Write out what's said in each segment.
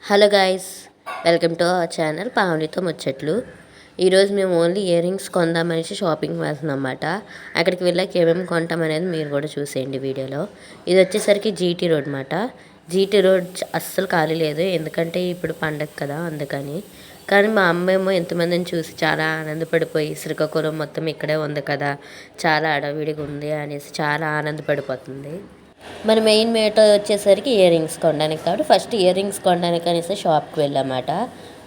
Hello guys, welcome to our channel పావనితో ముచ్చట్లు. ఈరోజు మేము ఓన్లీ ఇయర్ రింగ్స్ కొందామనేసి షాపింగ్ వెళ్తున్నాం అన్నమాట. అక్కడికి వెళ్ళాక ఏమేమి కొంటాం అనేది మీరు కూడా చూసేయండి వీడియోలో. ఇది వచ్చేసరికి జీటీ రోడ్ అన్నమాట. జీటీ రోడ్ అస్సలు ఖాళీ లేదు, ఎందుకంటే ఇప్పుడు పండగ కదా అందుకని. కానీ మా అమ్మేమో ఎంతమందిని చూసి చాలా ఆనందపడిపోయి శ్రీకాకుళం మొత్తం ఇక్కడే ఉంది కదా, చాలా అడవిడిగా ఉంది అనేసి చాలా ఆనందపడిపోతుంది. మన మెయిన్ మేటర్ వచ్చేసరికి ఇయర్ రింగ్స్ కొనడానికి, కాబట్టి ఫస్ట్ ఇయర్ రింగ్స్ కొనడానికి అనేసి షాప్కి వెళ్ళామాట.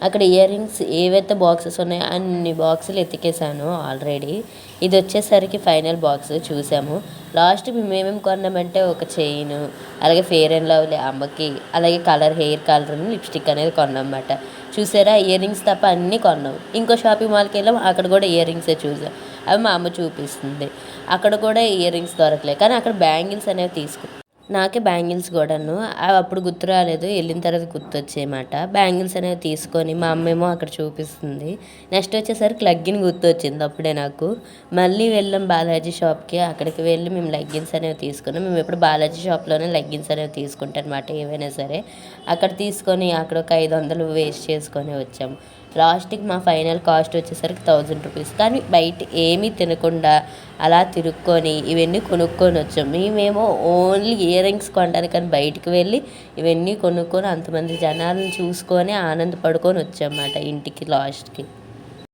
అక్కడ ఇయర్ రింగ్స్ ఏవైతే బాక్సెస్ ఉన్నాయో అన్ని బాక్సులు ఎతికేసాను ఆల్రెడీ. ఇది వచ్చేసరికి ఫైనల్ బాక్స్ చూసాము. లాస్ట్ మేము ఏమేమి కొన్నామంటే ఒక చైన్, అలాగే ఫెయిర్ అండ్ లవ్లీ అమ్మకి, అలాగే హెయిర్ కలర్, లిప్స్టిక్ అనేది కొన్నామన్నమాట. చూసారా, ఇయర్ రింగ్స్ తప్ప అన్నీ కొన్నాం. ఇంకో షాపింగ్ మాల్కి వెళ్ళాం, అక్కడ కూడా ఇయర్ రింగ్సే చూసాం. అవి మా అమ్మ చూపిస్తుంది. అక్కడ కూడా ఇయర్ రింగ్స్ దొరకలేదు, కానీ అక్కడ బ్యాంగిల్స్ అనేవి నాకే బ్యాంగిల్స్ కూడాను అప్పుడు గుర్తు రాలేదు, వెళ్ళిన తర్వాత గుర్తొచ్చేయమాట. బ్యాంగిల్స్ అనేవి తీసుకొని మా అమ్మేమో అక్కడ చూపిస్తుంది. నెక్స్ట్ వచ్చేసరికి లెగ్గిన్ గుర్తొచ్చింది అప్పుడే నాకు. మళ్ళీ వెళ్ళాం బాలాజీ షాప్కి. అక్కడికి వెళ్ళి మేము లెగ్గిన్స్ అనేవి తీసుకున్నాం. మేము ఎప్పుడు బాలాజీ షాప్లోనే లెగ్గిన్స్ అనేవి తీసుకుంటాం అనమాట, ఏవైనా సరే. అక్కడ తీసుకొని అక్కడ ఒక 500 వేస్ట్ చేసుకొని వచ్చాము. లాస్ట్కి మా ఫైనల్ కాస్ట్ వచ్చేసరికి 1000 రూపీస్. కానీ బయట ఏమీ తినకుండా అలా తిరుక్కొని ఇవన్నీ కొనుక్కొని వచ్చాం. మేమేమో ఓన్లీ ఇయర్ రింగ్స్ కొనడానికి కానీ బయటికి వెళ్ళి ఇవన్నీ కొనుక్కొని అంతమంది జనాలను చూసుకొని ఆనందపడుకొని వచ్చామన్నమాట ఇంటికి లాస్ట్కి.